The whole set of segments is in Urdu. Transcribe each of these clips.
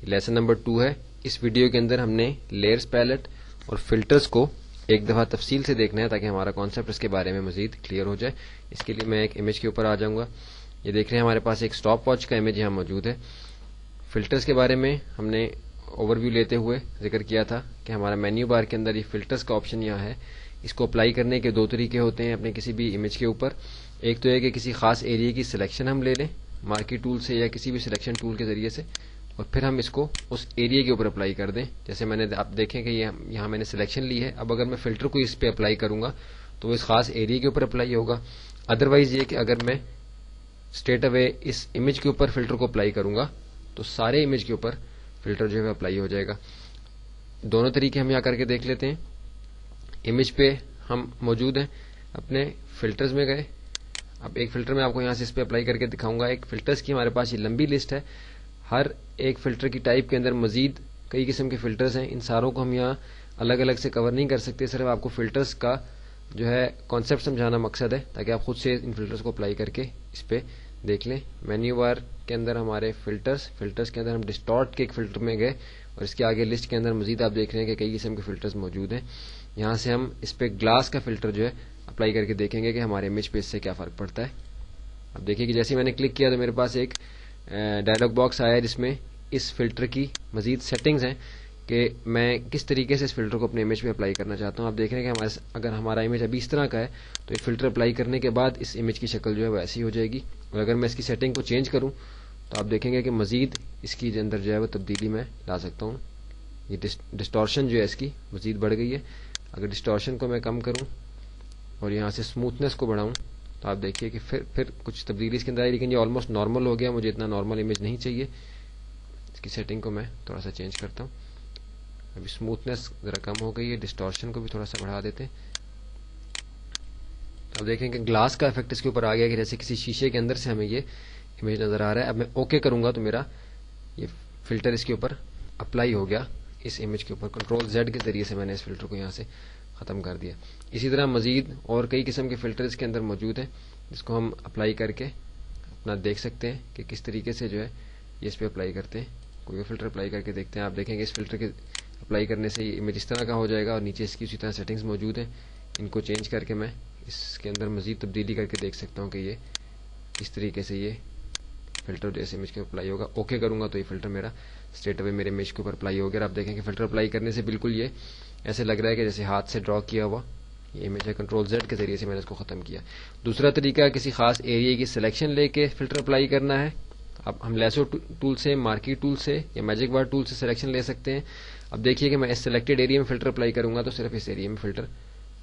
لیسن نمبر 2 ہے. اس ویڈیو کے اندر ہم نے لیئرز پیلٹ اور فلٹرز کو ایک دفعہ تفصیل سے دیکھنا ہے تاکہ ہمارا کانسیپٹ اس کے بارے میں مزید کلیئر ہو جائے. اس کے لیے میں ایک امیج کے اوپر آ جاؤں گا. یہ دیکھ رہے ہیں ہمارے پاس ایک اسٹاپ واچ کا امیج یہاں موجود ہے. فلٹرز کے بارے میں ہم نے اوور ویو لیتے ہوئے ذکر کیا تھا کہ ہمارا مینیو بار کے اندر یہ فلٹرز کا آپشن یہاں ہے. اس کو اپلائی کرنے کے 2 طریقے ہوتے ہیں اپنے کسی بھی امیج کے اوپر. ایک تو ہے کہ کسی خاص ایریا کی سلیکشن ہم لے لیں مارکی ٹول سے یا کسی بھی سلیکشن ٹول کے ذریعے سے, اور پھر ہم اس کو اس ایریا کے اوپر اپلائی کر دیں. جیسے میں نے آپ دیکھیں کہ یہاں میں نے سلیکشن لی ہے. اب اگر میں فلٹر کو اس پہ اپلائی کروں گا تو وہ اس خاص ایریا کے اوپر اپلائی ہوگا. ادروائز یہ کہ اگر میں اسٹریٹ اوے اس امیج کے اوپر فلٹر کو اپلائی کروں گا تو سارے امیج کے اوپر فلٹر جو ہے اپلائی ہو جائے گا. دونوں طریقے ہم یہاں کر کے دیکھ لیتے ہیں. امیج پہ ہم موجود ہیں, اپنے فلٹرز میں گئے. اب ایک فلٹر میں آپ کو یہاں سے اس پہ اپلائی کر کے دکھاؤں گا. ایک فلٹرز کی ہمارے پاس یہ لمبی لسٹ ہے. ہر ایک فلٹر کی ٹائپ کے اندر مزید کئی قسم کے فلٹرز ہیں. ان ساروں کو ہم یہاں الگ الگ سے کور نہیں کر سکتے. صرف آپ کو فلٹرز کا جو ہے کانسیپٹ سمجھانا مقصد ہے تاکہ آپ خود سے ان فلٹرز کو اپلائی کر کے اس پہ دیکھ لیں. مینیو بار کے اندر ہمارے فلٹرز کے اندر ہم ڈسٹارٹ کے ایک فلٹر میں گئے اور اس کے آگے لسٹ کے اندر مزید آپ دیکھ رہے ہیں کہ کئی قسم کے فلٹرز موجود ہیں. یہاں سے ہم اس پہ گلاس کا فلٹر جو ہے اپلائی کر کے دیکھیں گے کہ ہمارے امیج پہ اس سے کیا فرق پڑتا ہے. اب دیکھیں کہ جیسے میں نے کلک کیا تو میرے پاس ایک ڈائلاگ باکس آیا جس میں اس فلٹر کی مزید سیٹنگز ہیں کہ میں کس طریقے سے اس فلٹر کو اپنے امیج پہ اپلائی کرنا چاہتا ہوں. آپ دیکھ رہے ہیں کہ اگر ہمارا امیج ابھی اس طرح کا ہے تو ایک فلٹر اپلائی کرنے کے بعد اس امیج کی شکل جو ہے وہ ایسی ہو جائے گی. اور اگر میں اس کی سیٹنگ کو چینج کروں تو آپ دیکھیں گے کہ مزید اس کی اندر جو ہے وہ تبدیلی میں لا سکتا ہوں. یہ ڈسٹورشن جو ہے اس کی مزید بڑھ گئی ہے. اگر ڈسٹورشن کو میں کم کروں اور یہاں سے اسموتھنس کو بڑھاؤں تو آپ دیکھیے کہ پھر کچھ تبدیلی اس کے اندر آئی, لیکن یہ آلموسٹ نارمل ہو گیا. مجھے اتنا نارمل امیج نہیں چاہیے. اس کی سیٹنگ کو میں تھوڑا سا چینج کرتا ہوں. ابھی اسموتھنس ذرا کم ہو گئی ہے. ڈسٹورشن کو بھی تھوڑا سا بڑھا دیتے ہیں. اب دیکھیں کہ گلاس کا افیکٹ اس کے اوپر آ گیا کہ جیسے کسی شیشے کے اندر سے ہمیں یہ امیج نظر آ رہا ہے. اب میں اوکے کروں گا تو میرا یہ فلٹر اس کے اوپر اپلائی ہو گیا اس امیج کے اوپر. کنٹرول زیڈ کے ذریعے سے میں نے اس فلٹر کو یہاں سے ختم کر دیا. اسی طرح مزید اور کئی قسم کے فلٹر اس کے اندر موجود ہیں جس کو ہم اپلائی کر کے اپنا دیکھ سکتے ہیں کہ کس طریقے سے جو ہے یہ اس پہ اپلائی کرتے ہیں. کوئی فلٹر اپلائی کر کے دیکھتے ہیں. آپ دیکھیں گے اس فلٹر کے اپلائی کرنے سے یہ امیج اس طرح کا ہو جائے گا اور نیچے اس کی اسی طرح سیٹنگز موجود ہیں. ان کو چینج کر کے میں اس کے اندر مزید تبدیلی کر کے دیکھ سکتا ہوں کہ یہ کس طریقے سے یہ فلٹر جو اس امیج کے اوپر اپلائی ہوگا. اوکے کروں گا تو یہ فلٹر میرا اسٹریٹ اوے میرے امیج کے اوپر اپلائی ہو گیا. آپ دیکھیں کہ فلٹر اپلائی کرنے سے بالکل یہ ایسے لگ رہا ہے کہ جیسے ہاتھ سے ڈرا کیا ہوا یہ امیج ہے. کنٹرول زیڈ کے ذریعے سے میں نے اس کو ختم کیا. دوسرا طریقہ کسی خاص ایریا کی سلیکشن لے کے فلٹر اپلائی کرنا ہے. اب ہم لیسو ٹول سے, مارکی ٹول سے یا میجک بار ٹول سے سلیکشن لے سکتے ہیں. اب دیکھیے کہ میں اس سلیکٹڈ ایریا میں فلٹر اپلائی کروں گا تو صرف اس ایریا میں فلٹر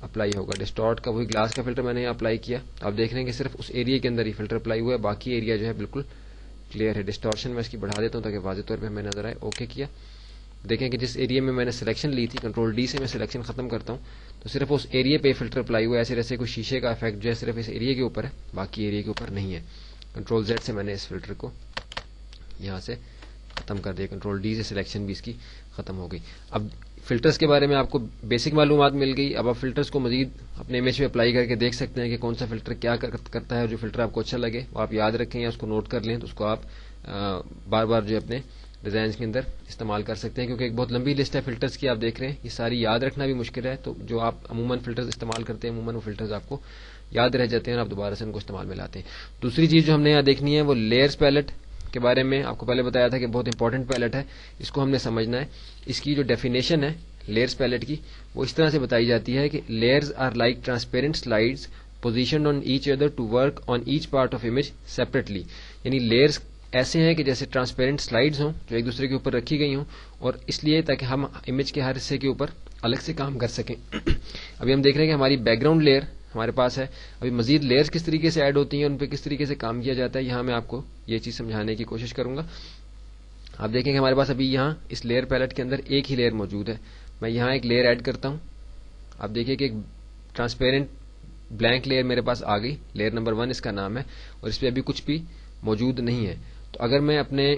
اپلائی ہوگا. ڈسٹارٹ کا وہی گلاس کا فلٹر میں نے یہاں اپلائی کیا. آپ دیکھ رہے ہیں کہ صرف اس ایریا کے اندر ہی فلٹر اپلائی ہوا ہے. باقی ایریا جو ہے بالکل کلیئر ہے. ڈسٹورشن میں اس کی بڑھا دیتا ہوں تاکہ واضح طور پہ ہمیں نظر آئے. اوکے کیا. دیکھیں کہ جس ایریا میں نے سلیکشن لی تھی کنٹرول ڈی سے میں سلیکشن ختم کرتا ہوں تو صرف اس ایریا پہ فلٹر اپلائی ہوا ہے. ایسے جیسے کوئی شیشے کا افیکٹ جو ہے صرف اس ایریا کے اوپر ہے, باقی ایریا کے اوپر نہیں ہے. کنٹرول زیڈ سے میں نے اس فلٹر کو یہاں سے ختم کر دیا. کنٹرول ڈی سے سلیکشن بھی اس کی ختم ہو گئی. اب فلٹرز کے بارے میں آپ کو بیسک معلومات مل گئی. اب آپ فلٹرز کو مزید اپنے امیج پہ اپلائی کر کے دیکھ سکتے ہیں کہ کون سا فلٹر کیا کرتا ہے. جو فلٹر آپ کو اچھا لگے وہ آپ یاد رکھیں یا اس کو نوٹ کر لیں تو اس کو آپ بار بار جو اپنے ڈیزائنز کے اندر استعمال کر سکتے ہیں, کیونکہ ایک بہت لمبی لسٹ ہے فلٹرز کی. آپ دیکھ رہے ہیں یہ ساری یاد رکھنا بھی مشکل ہے. تو جو آپ عموماً فلٹرز استعمال کرتے ہیں عموماً وہ فلٹرز آپ کو یاد رہ جاتے ہیں اور آپ دوبارہ سے ان کو استعمال میں لاتے ہیں. دوسری چیز جو ہم نے یہاں دیکھنی ہے وہ لیئرز پیلٹ کے بارے میں. آپ کو پہلے بتایا تھا کہ بہت امپورٹنٹ پیلٹ ہے, اس کو ہم نے سمجھنا ہے. اس کی جو ڈیفینیشن ہے لیئرز پیلٹ کی وہ اس طرح سے بتائی جاتی ہے کہ layers are like transparent slides positioned on each other to work on each part of image separately. یعنی لیئرز ایسے ہیں کہ جیسے ٹرانسپیرنٹ سلائڈز ہوں جو ایک دوسرے کے اوپر رکھی گئی ہوں, اور اس لیے تاکہ ہم امیج کے ہر حصے کے اوپر الگ سے کام کر سکیں. ابھی ہم دیکھ رہے ہیں کہ ہماری بیک گراؤنڈ لیئر ہمارے پاس ہے. ابھی مزید لیئرز کس طریقے سے ایڈ ہوتی ہیں, ان پہ کس طریقے سے کام کیا جاتا ہے, یہاں میں آپ کو یہ چیز سمجھانے کی کوشش کروں گا. آپ دیکھیں کہ ہمارے پاس ابھی یہاں اس لیئر پیلٹ کے اندر ایک ہی لیئر موجود ہے. میں یہاں ایک لیئر ایڈ کرتا ہوں. آپ دیکھیے کہ ایک ٹرانسپیرنٹ بلینک لیئر میرے پاس آ گئی. لیئر نمبر 1 اس کا نام ہے اور اس پہ ابھی کچھ بھی موجود نہیں ہے. تو اگر میں اپنے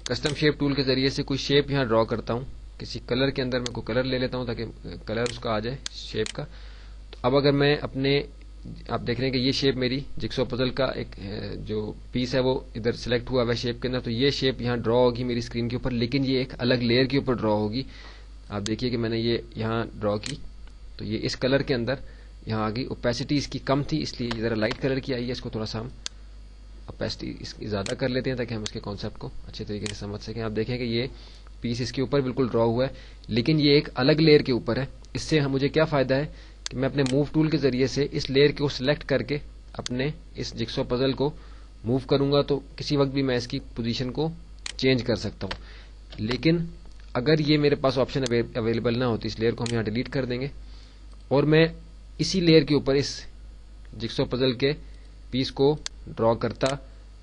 کسٹم شیپ ٹول کے ذریعے سے کوئی شیپ یہاں ڈرا کرتا ہوں, کسی کلر کے اندر میں کوئی کلر لے لیتا ہوں تاکہ کلر اس کا آ جائے شیپ کا. تو اب اگر میں اپنے آپ دیکھ رہے ہیں کہ یہ شیپ میری جگسو پزل کا ایک جو پیس ہے وہ ادھر سلیکٹ ہوا ہے شیپ کے اندر. تو یہ شیپ یہاں ڈرا ہوگی میری اسکرین کے اوپر, لیکن یہ ایک الگ لیئر کے اوپر ڈرا ہوگی. آپ دیکھیے کہ میں نے یہ یہاں ڈرا کی تو یہ اس کلر کے اندر یہاں آ گئی. اوپیسٹی اس کی کم تھی اس لیے ذرا لائٹ کلر کی آئی ہے. اس کو تھوڑا سا ہم اوپیسٹی اس کی زیادہ کر لیتے ہیں تاکہ ہم اس کے کانسیپٹ کو اچھے طریقے سے سمجھ سکیں. آپ دیکھیں کہ یہ پیس اس کے اوپر بالکل ڈرا ہوا ہے, لیکن یہ ایک الگ لیئر کے اوپر ہے. اس سے مجھے کیا فائدہ ہے کہ میں اپنے موو ٹول کے ذریعے سے اس لیئر کو سلیکٹ کر کے اپنے اس جگسو پزل کو موو کروں گا تو کسی وقت بھی میں اس کی پوزیشن کو چینج کر سکتا ہوں. لیکن اگر یہ میرے پاس آپشن اویلیبل نہ ہوتی, اس لیئر کو ہم یہاں ڈیلیٹ کر دیں گے اور میں اسی لیئر کے اوپر اس جگسو پزل کے پیس کو ڈرا کرتا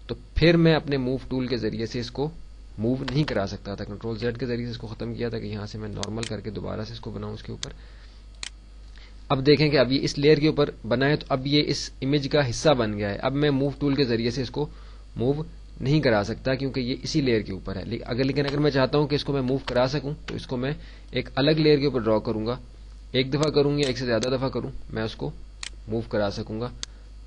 تو پھر میں اپنے موو ٹول کے ذریعے سے اس کو موو نہیں کرا سکتا تھا. کنٹرول زیڈ کے ذریعے سے اس کو ختم کیا تھا کہ یہاں سے میں نارمل کر کے دوبارہ سے اس کو بناؤں اس کے اوپر. اب دیکھیں کہ اب یہ اس لیئر کے اوپر بنا ہے تو اب یہ اس امیج کا حصہ بن گیا ہے. اب میں موو ٹول کے ذریعے سے اس کو موو نہیں کرا سکتا کیونکہ یہ اسی لیئر کے اوپر ہے. لیکن اگر میں چاہتا ہوں کہ اس کو میں موو کرا سکوں تو اس کو میں ایک الگ لیئر کے اوپر ڈرا کروں گا. ایک دفعہ کروں یا ایک سے زیادہ دفعہ کروں میں اس کو موو کرا سکوں گا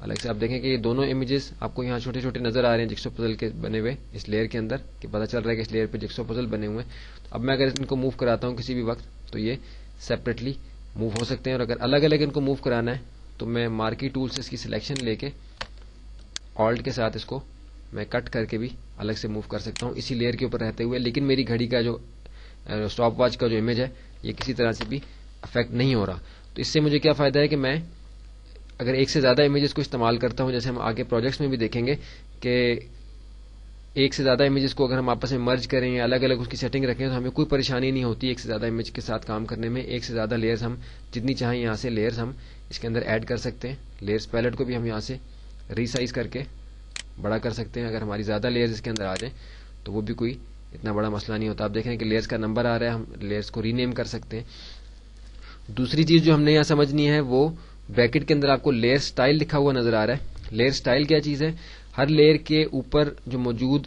الگ سے. آپ دیکھیں کہ یہ دونوں امیجز آپ کو یہاں چھوٹے چھوٹے نظر آ رہے ہیں جگسو پزل کے بنے ہوئے اس لیئر کے اندر, کہ پتہ چل رہا ہے کہ اس لیئر پہ جگسو پزل بنے ہوئے ہیں. اب میں اگر ان کو موو کراتا ہوں کسی بھی وقت تو یہ سیپریٹلی موو ہو سکتے ہیں, اور اگر الگ الگ ان کو موو کرانا ہے تو میں مارکی ٹول سے اس کی سلیکشن لے کے آلٹ کے ساتھ اس کو میں کٹ کر کے بھی الگ سے موو کر سکتا ہوں اسی لیئر کے اوپر رہتے ہوئے. لیکن میری گھڑی کا جو اسٹاپ واچ کا جو امیج ہے یہ کسی طرح سے بھی افیکٹ نہیں ہو رہا. تو اس سے مجھے کیا فائدہ ہے کہ میں اگر ایک سے زیادہ امیجز کو استعمال کرتا ہوں, جیسے ہم آگے پروجیکٹس میں بھی دیکھیں گے کہ ایک سے زیادہ امیجز کو اگر ہم آپس میں مرج کریں یا الگ الگ اس کی سیٹنگ رکھیں تو ہمیں کوئی پریشانی نہیں ہوتی ایک سے زیادہ امیج کے ساتھ کام کرنے میں. ایک سے زیادہ لیئرز ہم جتنی چاہیں یہاں سے لیئرز ہم اس کے اندر ایڈ کر سکتے ہیں. لیئرز پیلٹ کو بھی ہم یہاں سے ریسائز کر کے بڑا کر سکتے ہیں. اگر ہماری زیادہ لیئرز اس کے اندر آ جائیں تو وہ بھی کوئی اتنا بڑا مسئلہ نہیں ہوتا. آپ دیکھ رہے ہیں کہ لیئرز کا نمبر آ رہا ہے, ہم لیئرز کو ری نیم کر سکتے ہیں. دوسری چیز جو ہم نے یہاں سمجھنی ہے وہ بریکٹ کے اندر آپ کو لیئر سٹائل لکھا ہوا نظر آ رہا ہے. لیئر سٹائل کیا چیز ہے؟ ہر لیئر کے اوپر جو موجود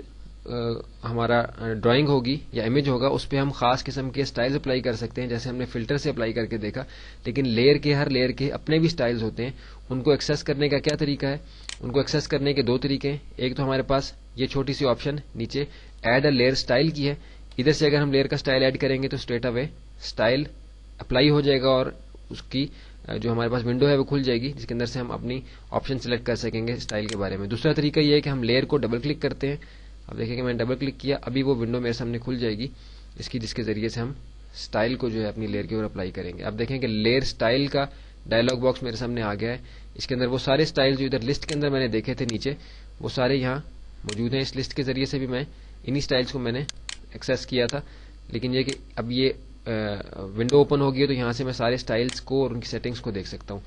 ہمارا ڈرائنگ ہوگی یا امیج ہوگا اس پہ ہم خاص قسم کے سٹائلز اپلائی کر سکتے ہیں, جیسے ہم نے فلٹر سے اپلائی کر کے دیکھا. لیکن لیئر کے ہر لیئر کے اپنے بھی سٹائلز ہوتے ہیں. ان کو ایکسیس کرنے کا کیا طریقہ ہے؟ ان کو ایکسیس کرنے کے دو طریقے ہیں. ایک تو ہمارے پاس یہ چھوٹی سی آپشن نیچے ایڈ اے لیئر سٹائل کی ہے. ادھر سے اگر ہم لیئر کا سٹائل ایڈ کریں گے تو اسٹریٹ اوے سٹائل اپلائی ہو جائے گا اور اس کی جو ہمارے پاس ونڈو ہے وہ کھل جائے گی جس کے اندر سے ہم اپنی آپشن سلیکٹ کر سکیں گے سٹائل کے بارے میں. دوسرا طریقہ یہ ہے کہ ہم لیئر کو ڈبل کلک کرتے ہیں. اب دیکھیں کہ میں نے ڈبل کلک کیا, ابھی وہ ونڈو میرے سامنے کھل جائے گی اس کی, جس کے ذریعے سے ہم سٹائل کو جو ہے اپنی لیئر کے اوپر اپلائی کریں گے. اب دیکھیں کہ لیئر سٹائل کا ڈائلاگ باکس میرے سامنے آ گیا ہے. اس کے اندر وہ سارے سٹائل جو ادھر لسٹ کے اندر میں نے دیکھے تھے نیچے وہ سارے یہاں موجود ہیں. اس لسٹ کے ذریعے سے بھی میں انہی سٹائلز کو میں نے ایکسیس کیا تھا. لیکن یہ کہ اب یہ ونڈو اوپن ہو گئی ہے تو یہاں سے میں سارے سٹائلز کو اور ان کی سیٹنگز کو دیکھ سکتا ہوں.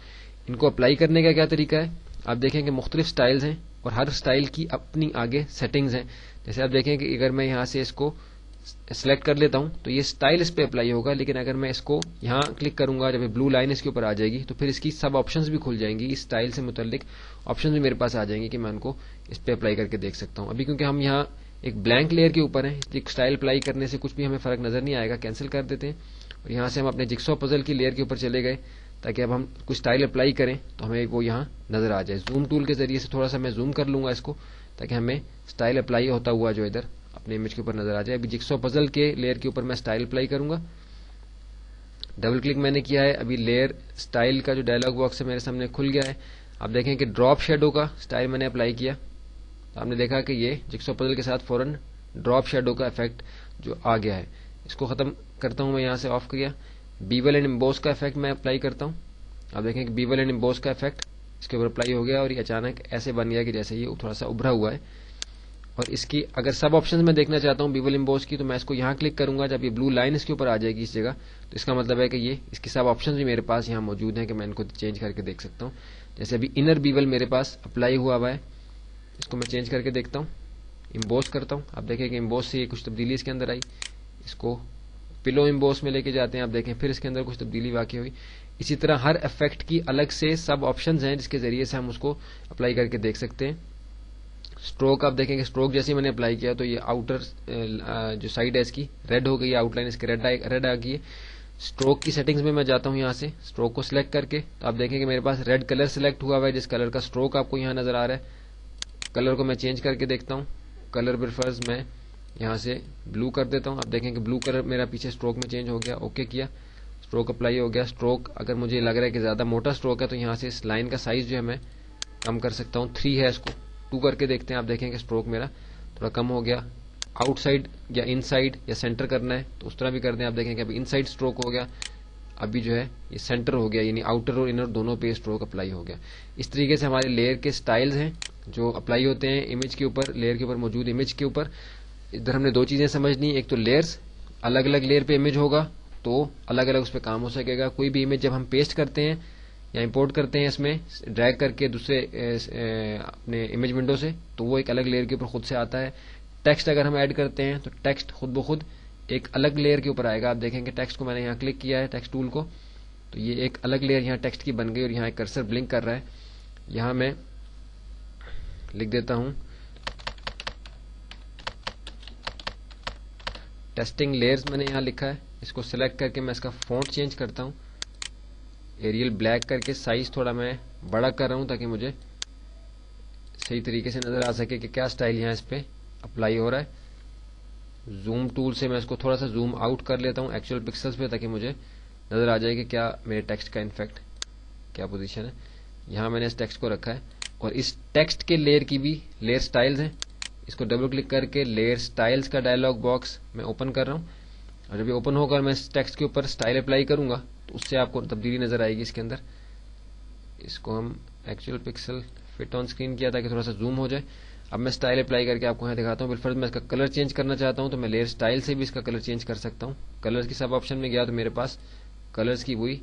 ان کو اپلائی کرنے کا کیا طریقہ ہے؟ آپ دیکھیں کہ مختلف سٹائلز ہیں اور ہر سٹائل کی اپنی آگے سیٹنگز ہیں. جیسے آپ دیکھیں کہ اگر میں یہاں سے اس کو سلیکٹ کر لیتا ہوں تو یہ سٹائل اس پہ اپلائی ہوگا, لیکن اگر میں اس کو یہاں کلک کروں گا جب بلو لائن اس کے اوپر آ جائے گی تو پھر اس کی سب آپشنز بھی کھل جائیں گی. اس سٹائل سے متعلق آپشنز بھی میرے پاس آ جائیں گی کہ میں ان کو اس پہ اپلائی کر کے دیکھ سکتا ہوں. ابھی کیونکہ ہم یہاں ایک بلینک لیئر کے اوپر ہیں, ایک سٹائل اپلائی کرنے سے کچھ بھی ہمیں فرق نظر نہیں آئے گا, کینسل کر دیتے ہیں. اور یہاں سے ہم اپنے جگسو پزل کی لیئر کے اوپر چلے گئے تاکہ اب ہم کچھ سٹائل اپلائی کریں تو ہمیں وہ یہاں نظر آ جائے. زوم ٹول کے ذریعے سے تھوڑا سا میں زوم کر لوں گا اس کو تاکہ ہمیں سٹائل اپلائی ہوتا ہوا جو ادھر اپنے امیج کے اوپر نظر آ جائے. ابھی جگسو پزل کے لیئر کے اوپر میں سٹائل اپلائی کروں گا. ڈبل کلک میں نے کیا ہے, ابھی لیئر سٹائل کا جو ڈائلاگ باکس ہے میرے سامنے کھل گیا ہے. آپ دیکھیں کہ ڈراپ شیڈو کا سٹائل میں نے اپلائی کیا, آپ نے دیکھا کہ یہ جگسو پزل کے ساتھ فوراً ڈراپ شیڈو کا افیکٹ جو آ گیا ہے. اس کو ختم کرتا ہوں میں, یہاں سے آف کیا. بیول اینڈ امبوس کا افیکٹ میں اپلائی کرتا ہوں. آپ دیکھیں کہ بیول اینڈ امبوس کا افیکٹ اس کے اوپر اپلائی ہو گیا اور یہ اچانک ایسے بن گیا کہ جیسے یہ تھوڑا سا ابھرا ہوا ہے. اور اس کی اگر سب آپشنز میں دیکھنا چاہتا ہوں بیول امبوس کی تو میں اس کو یہاں کلک کروں گا. جب یہ بلو لائن اس کے اوپر آ جائے گی اس جگہ تو اس کا مطلب ہے کہ یہ اس کی سب آپشنز بھی میرے پاس یہاں موجود ہیں کہ میں ان کو چینج کر کے دیکھ سکتا ہوں. جیسے ابھی انر بیول میرے پاس اپلائی ہوا ہے, اس کو میں چینج کر کے دیکھتا ہوں, امبوس کرتا ہوں. آپ دیکھیں کہ امبوس سے یہ کچھ تبدیلی اس کے اندر آئی. اس کو پلو امبوس میں لے کے جاتے ہیں, آپ دیکھیں پھر اس کے اندر کچھ تبدیلی واقع ہوئی. اسی طرح ہر افیکٹ کی الگ سے سب آپشنز ہیں جس کے ذریعے سے ہم اس کو اپلائی کر کے دیکھ سکتے ہیں. اسٹروک آپ دیکھیں کہ اسٹروک جیسے میں نے اپلائی کیا تو یہ آؤٹر جو سائڈ ہے اس کی ریڈ ہو گئی, آؤٹ لائن اس کی ریڈ آ گئی ہے. اسٹروک کی سیٹنگز میں میں جاتا ہوں یہاں سے اسٹروک کو سلیکٹ کر کے, تو آپ دیکھیں کہ میرے پاس ریڈ کلر سلیکٹ ہوا ہوا ہے جس کلر کا اسٹروک آپ کو یہاں نظر آ رہا ہے. کلر کو میں چینج کر کے دیکھتا ہوں, کلر پریفرز میں یہاں سے بلو کر دیتا ہوں. آپ دیکھیں کہ بلو کلر میرا پیچھے اسٹروک میں چینج ہو گیا. اوکے کیا, اسٹروک اپلائی ہو گیا. اسٹروک اگر مجھے لگ رہا ہے کہ زیادہ موٹا اسٹروک ہے تو یہاں سے اس لائن کا سائز جو ہے میں کم کر سکتا ہوں. 3 ہے, اس کو 2 کر کے دیکھتے ہیں. آپ دیکھیں کہ اسٹروک میرا تھوڑا کم ہو گیا. آؤٹ سائڈ یا ان سائڈ یا سینٹر کرنا ہے تو اس طرح بھی کر دیں. آپ دیکھیں کہ ابھی ان سائڈ اسٹروک ہو گیا, ابھی جو ہے یہ سینٹر ہو گیا, یعنی آؤٹر اور انر دونوں پہ اسٹروک اپلائی ہو گیا. اس طریقے سے ہمارے لیئر کے سٹائلز ہیں جو اپلائی ہوتے ہیں امیج کے اوپر, لیئر کے اوپر موجود امیج کے اوپر. ادھر ہم نے 2 چیزیں سمجھنی, ایک تو لیئرز, الگ الگ لیئر پہ امیج ہوگا تو الگ الگ اس پہ کام ہو سکے گا. کوئی بھی امیج جب ہم پیسٹ کرتے ہیں یا امپورٹ کرتے ہیں اس میں ڈریگ کر کے دوسرے اپنے امیج ونڈو سے, تو وہ ایک الگ لیئر کے اوپر خود سے آتا ہے. ٹیکسٹ اگر ہم ایڈ کرتے ہیں تو ٹیکسٹ خود بخود ایک الگ لیئر کے اوپر آئے گا. آپ دیکھیں کہ ٹیکسٹ کو میں نے یہاں کلک کیا ہے, ٹیکسٹ ٹول کو, تو یہ ایک الگ لیئر یہاں ٹیکسٹ کی بن گئی اور یہاں ایک کرسر بلنک کر رہا ہے. یہاں میں لکھ دیتا ہوں ٹیسٹنگ لیئرز, میں نے یہاں لکھا ہے. اس کو سلیکٹ کر کے میں اس کا فونٹ چینج کرتا ہوں, ایریل بلیک کر کے سائز تھوڑا میں بڑا کر رہا ہوں تاکہ مجھے صحیح طریقے سے نظر آ سکے کہ کیا سٹائل یہاں اس پہ اپلائی ہو رہا ہے. زوم ٹول سے میں اس کو تھوڑا سا زوم آؤٹ کر لیتا ہوں ایکچوئل پکسلز پہ تاکہ مجھے نظر آ جائے کہ کیا میرے ٹیکسٹ کا انفیکٹ کیا پوزیشن ہے. یہاں میں نے اس ٹیکسٹ کو رکھا ہے اور اس ٹیکسٹ کے لیئر کی بھی لیئر سٹائلز ہیں. اس کو ڈبل کلک کر کے لیئر سٹائلز کا ڈائلاگ باکس میں اوپن کر رہا ہوں, اور جب یہ اوپن ہو کر میں اس ٹیکسٹ کے اوپر سٹائل اپلائی کروں گا تو اس سے آپ کو تبدیلی نظر آئے گی اس کے اندر. اس کو ہم actual pixel fit on screen کیا تاکہ تھوڑا سا زوم ہو جائے. اب میں سٹائل اپلائی کر کے آپ کو یہاں دکھاتا ہوں. بالفرض میں اس کا کلر چینج کرنا چاہتا ہوں تو میں لیئر سٹائل سے بھی اس کا کلر چینج کر سکتا ہوں. کلرز کی سب آپشن میں گیا تو میرے پاس کلرز کی وہی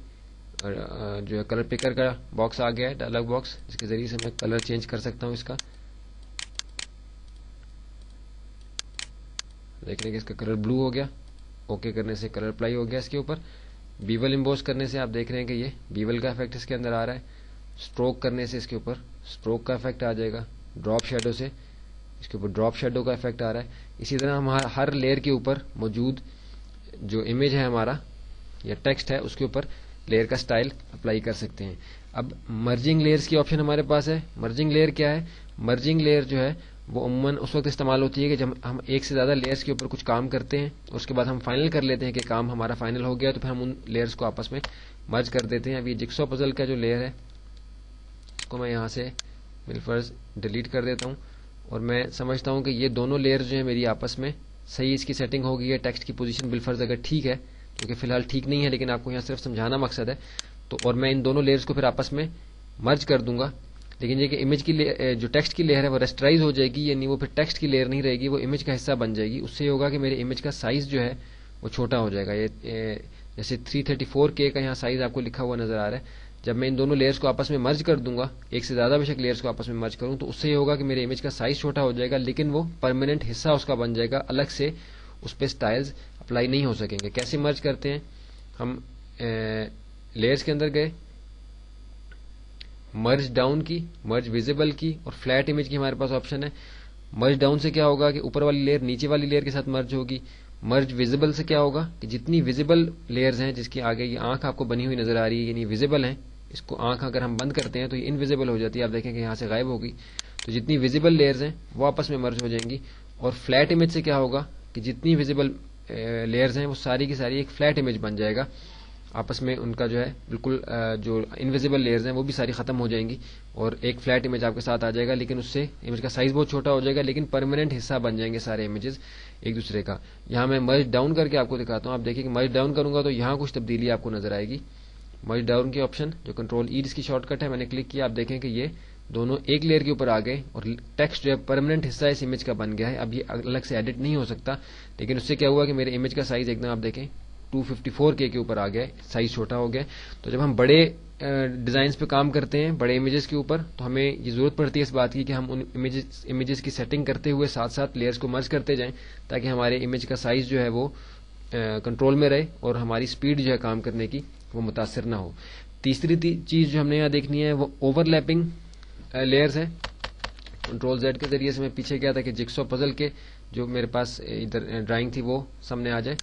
جو ہے کلر پکر کا باکس آ گیا ہے, ڈائلاگ باکس, جس کے ذریعے سے میں کلر چینج کر سکتا ہوں. اس کا دیکھ لیں کہ اس کا کلر بلو ہو گیا. اوکے کرنے سے کلر اپلائی ہو گیا اس کے اوپر. بیول امبوس کرنے سے آپ دیکھ رہے ہیں کہ یہ بیول کا افیکٹ اس کے اندر آ رہا ہے. اسٹروک کرنے سے اس کے اوپر اسٹروک کا افیکٹ آ جائے گا. ڈراپ شیڈو سے اس کے اوپر ڈراپ شیڈو کا افیکٹ آ رہا ہے. اسی طرح ہم ہر لیئر کے اوپر موجود جو امیج ہے ہمارا یا ٹیکسٹ ہے اس کے اوپر لیئر کا سٹائل اپلائی کر سکتے ہیں. اب مرجنگ لیئرز کی آپشن ہمارے پاس ہے. مرجنگ لیئر کیا ہے؟ مرجنگ لیئر جو ہے وہ عموماً اس وقت استعمال ہوتی ہے کہ جب ہم ایک سے زیادہ لیئرز کے اوپر کچھ کام کرتے ہیں اور اس کے بعد ہم فائنل کر لیتے ہیں کہ کام ہمارا فائنل ہو گیا, تو پھر ہم ان لیئرز کو آپس میں مرج کر دیتے ہیں. اب یہ جگسو پزل کا جو لیئر ہے اس کو میں یہاں سے بالفرض ڈیلیٹ کر دیتا ہوں, اور میں سمجھتا ہوں کہ یہ دونوں لیئرز جو ہیں میری آپس میں صحیح اس کی سیٹنگ ہو گئی ہے. ٹیکسٹ کی پوزیشن بالفرض اگر ٹھیک ہے, کیونکہ فی الحال ٹھیک نہیں ہے لیکن آپ کو یہاں صرف سمجھانا مقصد ہے, تو اور میں ان دونوں لیئرز کو پھر آپس میں مرج کر دوں گا. لیکن یہ کہ امیج کی جو ٹیکسٹ کی لیئر ہے وہ ریسٹرائز ہو جائے گی, یعنی وہ پھر ٹیکسٹ کی لیئر نہیں رہے گی, وہ امیج کا حصہ بن جائے گی. اس سے یہ ہوگا کہ میرے امیج کا سائز جو ہے وہ چھوٹا ہو جائے گا. یہ جیسے 334K کا یہاں سائز آپ کو لکھا ہوا نظر آ رہا ہے. جب میں ان دونوں لیئرز کو آپس میں مرج کر دوں گا, ایک سے زیادہ بے شک لیئرز کو آپس میں مرج کروں, تو اس سے یہ ہوگا کہ میرے امیج کا سائز چھوٹا ہو جائے گا, لیکن وہ پرماننٹ حصہ اس کا بن جائے گا. الگ سے اس پہ سٹائلز اپلائی نہیں ہو سکیں گے. کیسے مرج کرتے ہیں؟ ہم لیئرز کے اندر گئے, مرج ڈاؤن کی, مرج ویزیبل کی اور فلیٹ امیج کی ہمارے پاس آپشن ہے. مرج ڈاؤن سے کیا ہوگا کہ اوپر والی لیئر نیچے والی لیئر کے ساتھ مرج ہوگی. مرج ویزیبل سے کیا ہوگا کہ جتنی ویزیبل لیئرز ہیں, جس کی آگے یہ آنکھ آپ کو بنی ہوئی نظر آ رہی ہے, یعنی ویزیبل ہیں, اس کو آنکھ اگر ہم بند کرتے ہیں تو یہ انویزیبل ہو جاتی ہے. آپ دیکھیں کہ یہاں سے غائب ہوگی. تو جتنی ویزیبل لیئرز ہیں وہ آپس میں مرج ہو جائیں گی. اور فلیٹ امیج سے کیا ہوگا کہ جتنی ویزیبل لیئرز ہیں وہ ساری کی ساری ایک فلیٹ امیج بن جائے گا. آپس میں ان کا جو ہے بالکل جو انویزیبل لیئرز ہیں وہ بھی ساری ختم ہو جائیں گی اور ایک فلیٹ امیج آپ کے ساتھ آ جائے گا. لیکن اس سے امیج کا سائز بہت چھوٹا ہو جائے گا, لیکن پرماننٹ حصہ بن جائیں گے سارے امیجز ایک دوسرے کا. یہاں میں مرج ڈاؤن کر کے آپ کو دکھاتا ہوں. آپ دیکھیں کہ مرج ڈاؤن کروں گا تو یہاں کچھ تبدیلی آپ کو نظر آئے گی. مرج ڈاؤن کی آپشن جو کنٹرول ای اس کی شارٹ کٹ ہے, میں نے کلک کیا. آپ دیکھیں کہ یہ دونوں ایک لیئر کے اوپر آ گئے اور ٹیکسٹ جو ہے پرماننٹ حصہ اس امیج کا بن گیا ہے. اب یہ الگ سے ایڈٹ نہیں ہو سکتا, لیکن اس سے کیا ہوا کہ میرے امیج کا سائز ایک دم آپ دیکھیں 254K کے اوپر آ گیا, سائز چھوٹا ہو گیا. تو جب ہم بڑے ڈیزائنز پہ کام کرتے ہیں, بڑے امیجز کے اوپر, تو ہمیں یہ ضرورت پڑتی ہے اس بات کی کہ ہم ان امیجز کی سیٹنگ کرتے ہوئے ساتھ ساتھ لیئرز کو مرج کرتے جائیں, تاکہ ہمارے امیج کا سائز جو ہے وہ کنٹرول میں رہے اور ہماری سپیڈ جو ہے کام کرنے کی وہ متاثر نہ ہو. تیسری چیز جو ہم نے یہاں دیکھنی ہے وہ اوور لیپنگ لیئرز ہے. کنٹرول زیڈ کے ذریعے سے میں پیچھے گیا تھا کہ جگسو پزل کے جو میرے پاس ادھر ڈرائنگ تھی وہ سامنے آ جائے.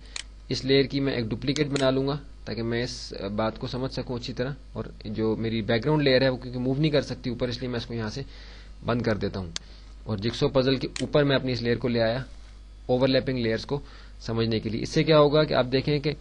اس لیئر کی میں ایک ڈپلیکیٹ بنا لوں گا تاکہ میں اس بات کو سمجھ سکوں اچھی طرح. اور جو میری بیک گراؤنڈ لیئر ہے وہ کیونکہ موو نہیں کر سکتی اوپر، اس لیے میں اس کو یہاں سے بند کر دیتا ہوں. اور جگسو پزل کے اوپر میں اپنی اس لیئر کو لے آیا اوور لیپنگ لیئرز کو سمجھنے کے لیے. اس سے کیا ہوگا کہ آپ دیکھیں کہ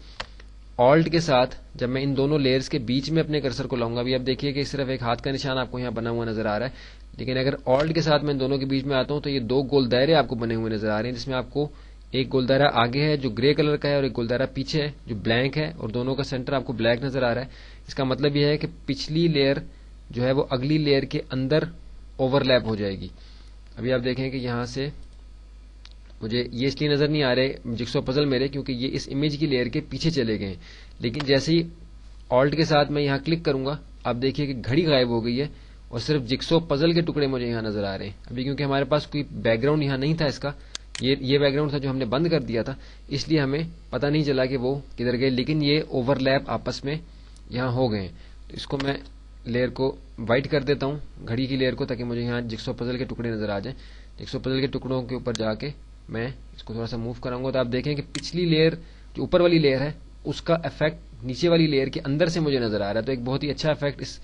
آلٹ کے ساتھ جب میں ان دونوں لیئرز کے بیچ میں اپنے کرسر کو لاؤں گا، ابھی آپ دیکھیے کہ صرف ایک ہاتھ کا نشان آپ کو یہاں بنا ہوا نظر آ رہا ہے، لیکن اگر آلٹ کے ساتھ میں ان دونوں کے بیچ میں آتا ہوں تو یہ دو گول دائرے آپ کو بنے ہوئے نظر آ رہے ہیں، جس میں آپ کو ایک گول دائرہ آگے ہے جو گرے کلر کا ہے اور ایک گول دائرہ پیچھے ہے جو بلینک ہے، اور دونوں کا سینٹر آپ کو بلیک نظر آ رہا ہے. اس کا مطلب یہ ہے کہ پچھلی لیئر جو ہے وہ اگلی لیئر کے اندر اوور لیپ ہو جائے گی. ابھی آپ دیکھیں کہ یہاں سے مجھے یہ اس لیے نظر نہیں آ رہے جگسو پزل میرے کیونکہ یہ اس امیج کی لیئر کے پیچھے چلے گئے ہیں، لیکن جیسے ہی آلٹ کے ساتھ میں یہاں کلک کروں گا آپ دیکھیے کہ گھڑی غائب ہو گئی ہے اور صرف جگسو پزل کے ٹکڑے مجھے یہاں نظر آ رہے ہیں. ابھی کیونکہ ہمارے پاس کوئی بیک گراؤنڈ یہاں نہیں تھا اس کا، یہ بیک گراؤنڈ تھا جو ہم نے بند کر دیا تھا، اس لیے ہمیں پتہ نہیں چلا کہ وہ کدھر گئے، لیکن یہ اوور لیپ آپس میں یہاں ہو گئے ہیں. تو اس کو میں لیئر کو وائٹ کر دیتا ہوں گھڑی کی لیئر کو، تاکہ مجھے یہاں جگسو پزل کے ٹکڑے نظر آ جائیں. جگسو پزل کے ٹکڑوں کے اوپر جا کے میں اس کو تھوڑا سا موو کراؤں گا تو آپ دیکھیں کہ پچھلی لیئر جو اوپر والی لیئر ہے اس کا افیکٹ نیچے والی لیئر کے اندر سے مجھے نظر آ رہا ہے. تو ایک بہت ہی اچھا افیکٹ اس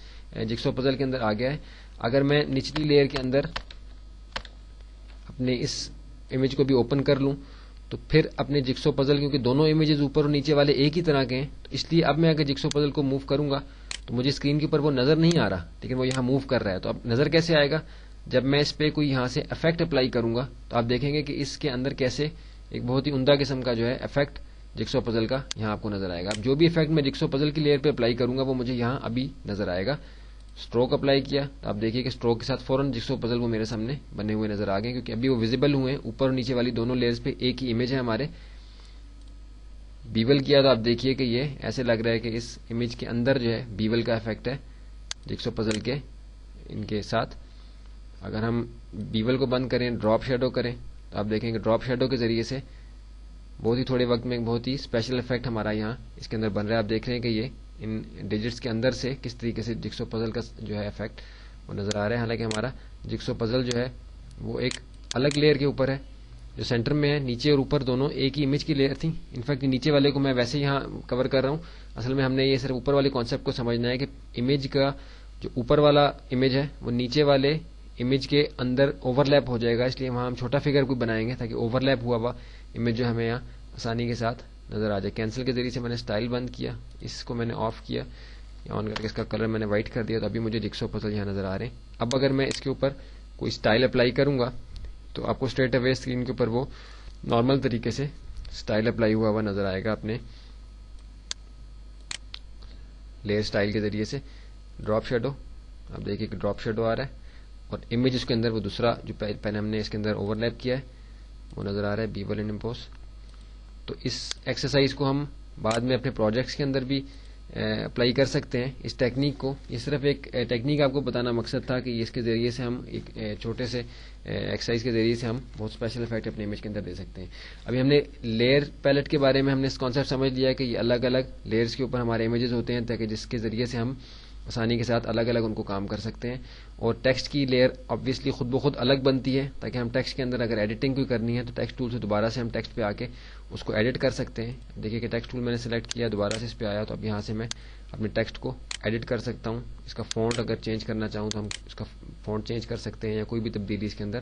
جگسو پزل کے اندر آ گیا ہے. اگر میں نچلی لیئر کے اندر اپنے اس امیج کو بھی اوپن کر لوں تو پھر اپنے جگسو پزل، کیونکہ دونوں امیجز اوپر اور نیچے والے ایک ہی طرح کے ہیں، تو اس لیے اب میں اگر جگسو پزل کو موو کروں گا تو مجھے اسکرین کے اوپر وہ نظر نہیں آ رہا، لیکن وہ یہاں موو کر رہا ہے. تو اب نظر کیسے آئے گا؟ جب میں اس پہ کوئی یہاں سے افیکٹ اپلائی کروں گا تو آپ دیکھیں گے کہ اس کے اندر کیسے ایک بہت ہی عمدہ قسم کا جو ہے افیکٹ جگسو پزل کا یہاں آپ کو نظر آئے گا. اب جو بھی افیکٹ میں جگسو پزل کی لیئر پہ اپلائی کروں گا وہ مجھے یہاں ابھی نظر آئے گا. اسٹروک اپلائی کیا تو آپ دیکھیے کہ اسٹروک کے ساتھ فوراً جگسو پزل وہ میرے سامنے بنے ہوئے نظر آ گئے، کیونکہ ابھی وہ ویزیبل ہوئے ہیں. اوپر اور نیچے والی دونوں لیئرز پہ ایک ہی امیج ہے ہمارے. بیول کیا تو آپ دیکھیے کہ یہ ایسے لگ رہا ہے کہ اس امیج کے اندر جو ہے بیول کا افیکٹ ہے جگسو پزل کے ان کے ساتھ. اگر ہم بیول کو بند کریں، ڈراپ شیڈو کریں تو آپ دیکھیں کہ ڈراپ شیڈو کے ذریعے سے بہت ہی تھوڑے وقت میں ایک بہت ہی اسپیشل افیکٹ ہمارا یہاں اس کے اندر بن رہا ہے. آپ دیکھ رہے ہیں کہ یہ ان ڈیجٹس کے اندر سے کس طریقے سے جگسو پزل کا جو ہے افیکٹ وہ نظر آ رہا ہے. حالانکہ ہمارا جگسو پزل جو ہے وہ ایک الگ لیئر کے اوپر ہے جو سینٹر میں ہے. نیچے اور اوپر دونوں ایک ہی امیج کی لیئر تھی. انفیکٹ نیچے والے کو میں ویسے یہاں کور کر رہا ہوں. اصل میں ہم نے یہ صرف اوپر والے کانسیپٹ کو سمجھنا ہے کہ امیج کا جو اوپر والا امیج ہے وہ نیچے والے امیج کے اندر اوور لیپ ہو جائے گا، اس لیے وہاں ہم چھوٹا فگر کوئی بنائیں گے تاکہ اوور لیپ ہوا امیج جو ہمیں یہاں آسانی کے ساتھ نظر آ جائے. کینسل کے ذریعے سے میں نے اسٹائل بند کیا، اس کو میں نے آف کیا یا آن کر کے اس کا کلر میں نے وائٹ کر دیا تو ابھی مجھے جگسو پزل یہاں نظر آ رہے ہیں. اب اگر میں اس کے اوپر کوئی اسٹائل اپلائی کروں گا تو آپ کو اسٹریٹ اوے اسکرین کے اوپر وہ نارمل طریقے سے اسٹائل اپلائی ہوا نظر آئے گا اپنے لیئر اسٹائل کے ذریعے سے. ڈراپ شیڈو آپ دیکھیے کہ ڈراپ شیڈو آ رہا ہے اور امیج اس کے اندر وہ دوسرا جو پہلے ہم نے اس کے اندر اوور لیپ کیا ہے وہ نظر آ رہا ہے بیول اینڈ امپوز. تو اس ایکسرسائز کو ہم بعد میں اپنے پروجیکٹس کے اندر بھی اپلائی کر سکتے ہیں اس ٹیکنیک کو. یہ صرف ایک ٹیکنیک آپ کو بتانا مقصد تھا کہ اس کے ذریعے سے ہم ایک چھوٹے سے ایکسرسائز کے ذریعے سے ہم بہت اسپیشل افیکٹ اپنے امیج کے اندر دے سکتے ہیں. ابھی ہم نے لیئر پیلٹ کے بارے میں ہم نے اس کانسیپٹ سمجھ لیا کہ یہ الگ الگ لیئرز کے اوپر ہمارے امیجز ہوتے ہیں تاکہ جس کے ذریعے سے ہم آسانی کے ساتھ الگ الگ ان کو کام کر سکتے ہیں. اور ٹیکسٹ کی لیئر آبویسلی خود بخود الگ بنتی ہے تاکہ ہم ٹیکسٹ کے اندر اگر ایڈیٹنگ کوئی کرنی ہے تو ٹیکسٹ ٹول سے دوبارہ سے ہم ٹیکسٹ پہ آ کے اس کو ایڈٹ کر سکتے ہیں. دیکھیے کہ ٹیکسٹ ٹول میں نے سلیکٹ کیا، دوبارہ سے اس پہ آیا تو اب یہاں سے میں اپنے ٹیکسٹ کو ایڈٹ کر سکتا ہوں. اس کا فونٹ اگر چینج کرنا چاہوں تو ہم اس کا فونٹ چینج کر سکتے ہیں یا کوئی بھی تبدیلی اس کے اندر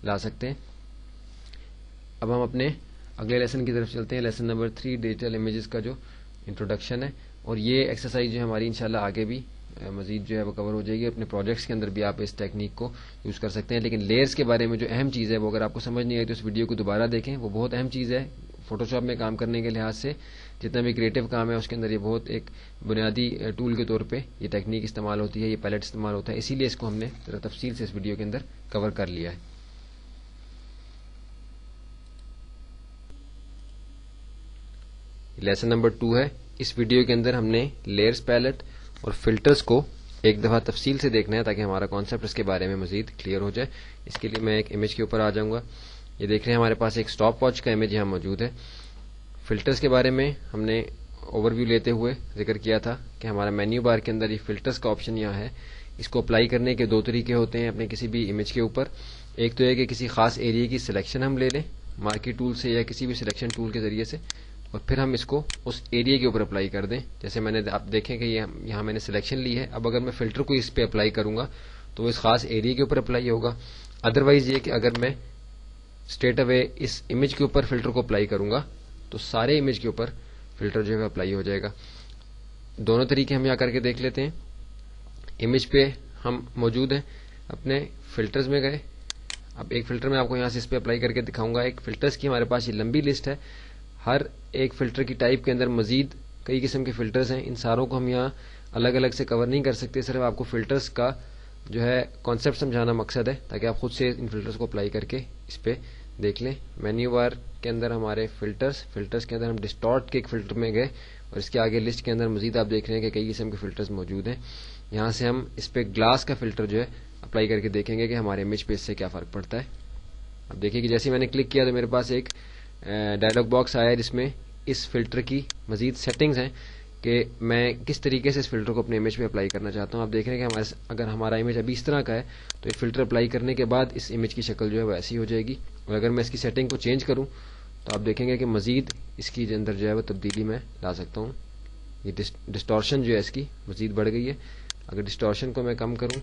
لا سکتے ہیں. اب ہم اپنے اگلے لیسن کی طرف چلتے ہیں. لیسن نمبر 3 ڈیجیٹل امیجز کا جو انٹروڈکشن ہے، اور یہ ایکسرسائز جو ہے ہماری انشاءاللہ آگے بھی مزید جو ہے وہ کور ہو جائے گی. اپنے پروجیکٹس کے اندر بھی آپ اس ٹیکنیک کو یوز کر سکتے ہیں. لیکن لیئرز کے بارے میں جو اہم چیز ہے وہ اگر آپ کو سمجھ نہیں آئی تو اس ویڈیو کو دوبارہ دیکھیں. وہ بہت اہم چیز ہے فوٹو شاپ میں کام کرنے کے لحاظ سے. جتنا بھی کریٹو کام ہے اس کے اندر یہ بہت ایک بنیادی ٹول کے طور پہ یہ ٹیکنیک استعمال ہوتی ہے، یہ پیلٹ استعمال ہوتا ہے. اسی لیے اس کو ہم نے ذرا تفصیل سے اس ویڈیو کے اندر کور کر لیا ہے. لیسن نمبر 2 ہے. اس ویڈیو کے اندر ہم نے لیئرز پیلٹ اور فلٹرز کو ایک دفعہ تفصیل سے دیکھنا ہے تاکہ ہمارا کانسیپٹ اس کے بارے میں مزید کلیئر ہو جائے. اس کے لیے میں ایک امیج کے اوپر آ جاؤں گا. یہ دیکھ رہے ہیں ہمارے پاس ایک اسٹاپ واچ کا امیج یہاں موجود ہے. فلٹرز کے بارے میں ہم نے اوور ویو لیتے ہوئے ذکر کیا تھا کہ ہمارا مینیو بار کے اندر یہ فلٹرز کا آپشن یہاں ہے. اس کو اپلائی کرنے کے 2 طریقے ہوتے ہیں اپنے کسی بھی امیج کے اوپر. ایک تو ہے کہ کسی خاص ایریا کی سلیکشن ہم لے لیں مارکی ٹول سے یا کسی بھی سلیکشن ٹول کے ذریعے سے. اور پھر ہم اس کو اس ایریا کے اوپر اپلائی کر دیں. جیسے میں نے آپ دیکھیں کہ یہاں میں نے سلیکشن لی ہے. اب اگر میں فلٹر کو اس پہ اپلائی کروں گا تو وہ اس خاص ایریا کے اوپر اپلائی ہوگا. ادروائز یہ کہ اگر میں اسٹریٹ اوے اس امیج کے اوپر فلٹر کو اپلائی کروں گا تو سارے امیج کے اوپر فلٹر جو ہے اپلائی ہو جائے گا. دونوں طریقے ہم یہاں کر کے دیکھ لیتے ہیں. امیج پہ ہم موجود ہیں, اپنے فلٹرز میں گئے. اب ایک فلٹر میں آپ کو یہاں سے اس پہ اپلائی کر کے دکھاؤں گا. ایک فلٹرز کی ہمارے پاس یہ لمبی لسٹ ہے. ہر ایک فلٹر کی ٹائپ کے اندر مزید کئی قسم کے فلٹرز ہیں. ان ساروں کو ہم یہاں الگ الگ سے کور نہیں کر سکتے. صرف آپ کو فلٹرز کا جو ہے کانسیپٹ سمجھانا مقصد ہے تاکہ آپ خود سے ان فلٹرز کو اپلائی کر کے اس پہ دیکھ لیں. مینیو بار کے اندر ہمارے فلٹرز کے اندر ہم ڈسٹارٹ کے ایک فلٹر میں گئے اور اس کے آگے لسٹ کے اندر مزید آپ دیکھ رہے ہیں کہ کئی قسم کے فلٹرز موجود ہیں. یہاں سے ہم اس پہ گلاس کا فلٹر جو ہے اپلائی کر کے دیکھیں گے کہ ہمارے امیج پہ اس سے کیا فرق پڑتا ہے. اب دیکھیں کہ جیسے میں نے کلک کیا تو میرے پاس ایک ڈائلاگ باکس آیا ہے جس میں اس فلٹر کی مزید سیٹنگز ہیں کہ میں کس طریقے سے اس فلٹر کو اپنے امیج پہ اپلائی کرنا چاہتا ہوں. آپ دیکھ رہے ہیں کہ اگر ہمارا امیج ابھی اس طرح کا ہے تو یہ فلٹر اپلائی کرنے کے بعد اس امیج کی شکل جو ہے وہ ایسی ہو جائے گی. اور اگر میں اس کی سیٹنگ کو چینج کروں تو آپ دیکھیں گے کہ مزید اس کی اندر جو ہے وہ تبدیلی میں لا سکتا ہوں. یہ ڈسٹورشن جو ہے اس کی مزید بڑھ گئی ہے. اگر ڈسٹورشن کو میں کم کروں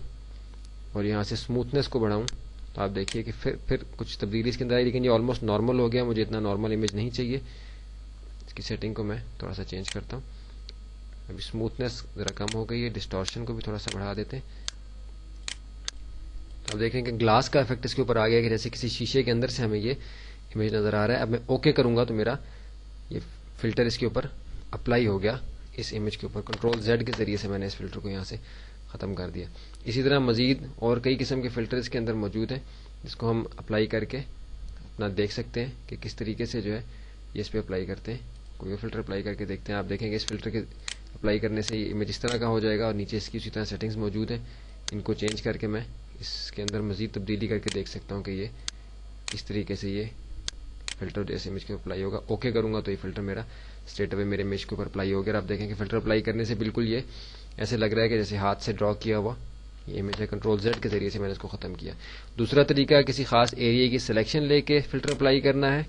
اور یہاں سے اسموتھنس کو بڑھاؤں تو آپ دیکھیے کہ پھر کچھ تبدیلی اس کے اندر آئی, لیکن یہ آلموسٹ نارمل ہو گیا. مجھے اتنا نارمل امیج نہیں چاہیے. اس کی سیٹنگ کو میں تھوڑا سا چینج کرتا ہوں. ابھی اسموتھنس ذرا کم ہو گئی ہے. ڈسٹورشن کو بھی تھوڑا سا بڑھا دیتے ہیں. اب دیکھیں کہ گلاس کا افیکٹ اس کے اوپر آ گیا کہ جیسے کسی شیشے کے اندر سے ہمیں یہ امیج نظر آ رہا ہے. اب میں اوکے کروں گا تو میرا یہ فلٹر اس کے اوپر اپلائی ہو گیا اس امیج کے اوپر. کنٹرول زیڈ کے ذریعے سے میں نے اس فلٹر کو یہاں سے ختم کر دیا. اسی طرح مزید اور کئی قسم کے فلٹر اس کے اندر موجود ہیں جس کو ہم اپلائی کر کے اپنا دیکھ سکتے ہیں کہ کس طریقے سے جو ہے یہ اس پہ اپلائی کرتے ہیں. کوئی فلٹر اپلائی کر کے دیکھتے ہیں. آپ دیکھیں گے اس فلٹر کے اپلائی کرنے سے یہ امیج اس طرح کا ہو جائے گا اور نیچے اس کی اسی طرح سیٹنگز موجود ہیں. ان کو چینج کر کے میں اس کے اندر مزید تبدیلی کر کے دیکھ سکتا ہوں کہ یہ کس طریقے سے یہ فلٹر جو اس امیج کے اوپر اپلائی ہوگا. اوکے کروں گا تو یہ فلٹر میرا اسٹریٹ اوے میرے امیج کے اوپر اپلائی ہو گیا. آپ دیکھیں کہ فلٹر اپلائی کرنے سے بالکل یہ ایسے لگ رہا ہے کہ جیسے ہاتھ سے ڈرا کیا ہوا یہ امیج ہے. کنٹرول زیڈ کے ذریعے سے میں نے اس کو ختم کیا. دوسرا طریقہ کسی خاص ایریا کی سلیکشن لے کے فلٹر اپلائی کرنا ہے.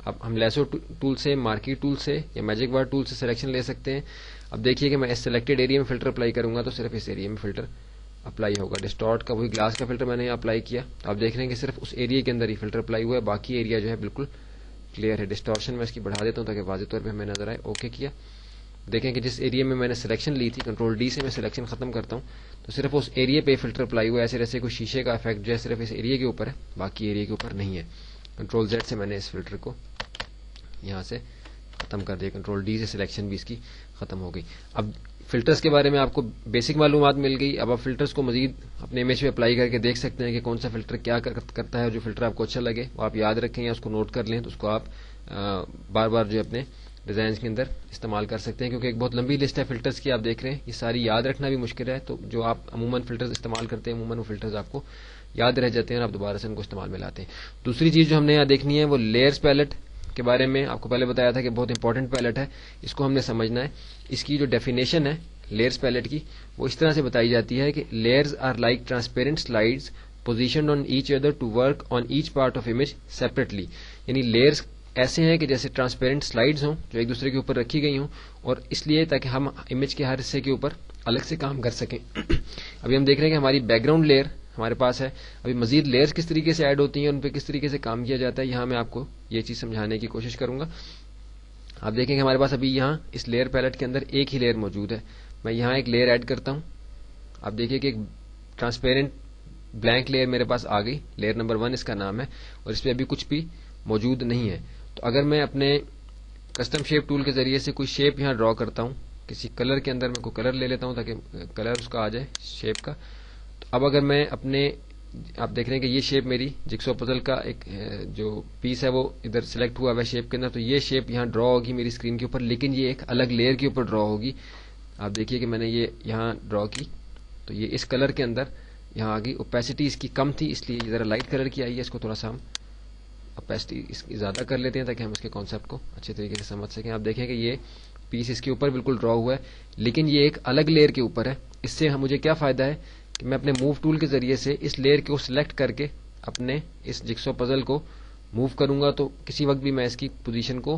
اب ہم لیسو ٹول سے, مارکی ٹول سے یا میجک بار ٹول سے سلیکشن لے سکتے ہیں. اب دیکھیے کہ میں اس سلیکٹڈ ایریا میں فلٹر اپلائی کروں گا تو صرف اس ایریا میں فلٹر اپلائی ہوگا. ڈسٹارٹ کا وہی گلاس کا فلٹر میں نے یہاں اپلائی کیا. آپ دیکھ رہے ہیں کہ صرف اس ایریا کے اندر ہی فلٹر اپلائی ہوا ہے. باقی ایریا جو ہے بالکل کلیئر ہے. ڈسٹورشن میں اس کی بڑھا دیتا ہوں تاکہ واضح طور پہ ہمیں نظر آئے. اوکے کیا. دیکھیں کہ جس ایریا میں نے سلیکشن لی تھی کنٹرول ڈی سے میں سلیکشن ختم کرتا ہوں تو صرف اس ایریا پہ فلٹر اپلائی ہوا ہے. ایسے جیسے کوئی شیشے کا افیکٹ جو ہے صرف اس ایریا کے اوپر ہے, باقی ایریا کے اوپر نہیں ہے. کنٹرول زیڈ سے میں نے اس فلٹر کو یہاں سے ختم کر دیا. کنٹرول ڈی سے سلیکشن بھی اس کی ختم ہو گئی. اب فلٹرز کے بارے میں آپ کو بیسک معلومات مل گئی. اب آپ فلٹرز کو مزید اپنے امیج پہ اپلائی کر کے دیکھ سکتے ہیں کہ کون سا فلٹر کیا کرتا ہے. جو فلٹر آپ کو اچھا لگے وہ آپ یاد رکھیں یا اس کو نوٹ کر لیں تو اس کو آپ بار بار جو اپنے ڈیزائنز کے اندر استعمال کر سکتے ہیں, کیونکہ ایک بہت لمبی لسٹ ہے فلٹرز کی. آپ دیکھ رہے ہیں یہ ساری یاد رکھنا بھی مشکل ہے. تو جو آپ عموماً فلٹرز استعمال کرتے ہیں عموماً وہ فلٹرز آپ کو یاد رہ جاتے ہیں اور آپ دوبارہ سے ان کو استعمال میں لاتے ہیں. دوسری چیز جو ہم نے یہاں دیکھنی ہے وہ لیئرز پیلٹ کے بارے میں. آپ کو پہلے بتایا تھا کہ بہت امپورٹنٹ پیلٹ ہے, اس کو ہم نے سمجھنا ہے. اس کی جو ڈیفینیشن ہے لیئرز پیلٹ کی وہ اس طرح سے بتائی جاتی ہے کہ layers are like transparent slides positioned on each other to work on each part of image separately. یعنی لیئرز ایسے ہیں کہ جیسے ٹرانسپیرنٹ سلائیڈز ہوں جو ایک دوسرے کے اوپر رکھی گئی ہوں, اور اس لیے تاکہ ہم امیج کے ہر حصے کے اوپر الگ سے کام کر سکیں. ابھی ہم دیکھ رہے ہیں کہ ہماری بیک گراؤنڈ لیئر ہمارے پاس ہے. ابھی مزید لیئرز کس طریقے سے ایڈ ہوتی ہیں, ان پہ کس طریقے سے کام کیا جاتا ہے, یہاں میں آپ کو یہ چیز سمجھانے کی کوشش کروں گا. آپ دیکھیں کہ ہمارے پاس ابھی یہاں اس لیئر پیلٹ کے اندر ایک ہی لیئر موجود ہے. میں یہاں ایک لیئر ایڈ کرتا ہوں. آپ دیکھیے کہ ایک ٹرانسپیرنٹ بلینک لیئر میرے پاس آ گئی. لیئر نمبر 1 اس کا نام ہے اور اس پہ ابھی کچھ بھی موجود نہیں ہے. تو اگر میں اپنے کسٹم شیپ ٹول کے ذریعے سے کوئی شیپ یہاں ڈرا کرتا ہوں کسی کلر کے اندر, میں کوئی کلر لے لیتا ہوں تاکہ کلر اس کا آ جائے شیپ کا. تو اب اگر میں اپنے, آپ دیکھ رہے ہیں کہ یہ شیپ میری جگسو پزل کا ایک جو پیس ہے وہ ادھر سلیکٹ ہوا ہے شیپ کے اندر. تو یہ شیپ یہاں ڈرا ہوگی میری اسکرین کے اوپر, لیکن یہ ایک الگ لیئر کے اوپر ڈرا ہوگی. آپ دیکھیے کہ میں نے یہ یہاں ڈرا کی تو یہ اس کلر کے اندر یہاں آ گئی. اوپیسٹی اس کی کم تھی اس لیے ذرا لائٹ کلر کی آئی ہے. اس کو تھوڑا سا ہم اوپیسٹی اس کی زیادہ کر لیتے ہیں تاکہ ہم اس کے کانسیپٹ کو اچھے طریقے سے سمجھ سکیں. آپ دیکھیں کہ یہ پیس اس کے اوپر بالکل ڈرا ہوا ہے لیکن یہ ایک الگ لیئر کے اوپر ہے. اس سے مجھے کیا فائدہ ہے کہ میں اپنے موو ٹول کے ذریعے سے اس لیئر کو سلیکٹ کر کے اپنے اس جگسو پزل کو موو کروں گا تو کسی وقت بھی میں اس کی پوزیشن کو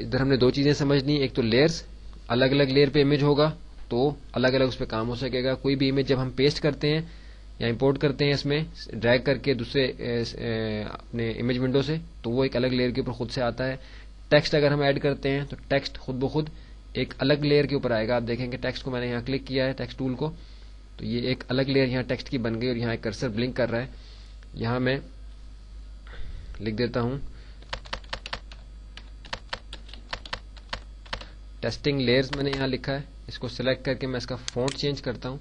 ادھر ہم نے دو چیزیں سمجھنی، ایک تو لیئرز، الگ الگ لیئر پہ امیج ہوگا تو الگ الگ اس پہ کام ہو سکے گا. کوئی بھی امیج جب ہم پیسٹ کرتے ہیں یا امپورٹ کرتے ہیں اس میں ڈریگ کر کے دوسرے اپنے امیج ونڈو سے، تو وہ ایک الگ لیئر کے اوپر خود سے آتا ہے. ٹیکسٹ اگر ہم ایڈ کرتے ہیں تو ٹیکسٹ خود بخود ایک الگ لیئر کے اوپر آئے گا. آپ دیکھیں کہ ٹیکسٹ کو میں نے یہاں کلک کیا ہے، ٹیکسٹ ٹول کو، تو یہ ایک الگ لیئر یہاں ٹیکسٹ کی بن گئی اور یہاں ایک کرسر بلنک کر رہا ہے. یہاں میں لکھ دیتا ہوں ٹیسٹنگ لیئرز، میں نے یہاں لکھا ہے. اس کو سلیکٹ کر کے میں اس کا فونٹ چینج کرتا ہوں،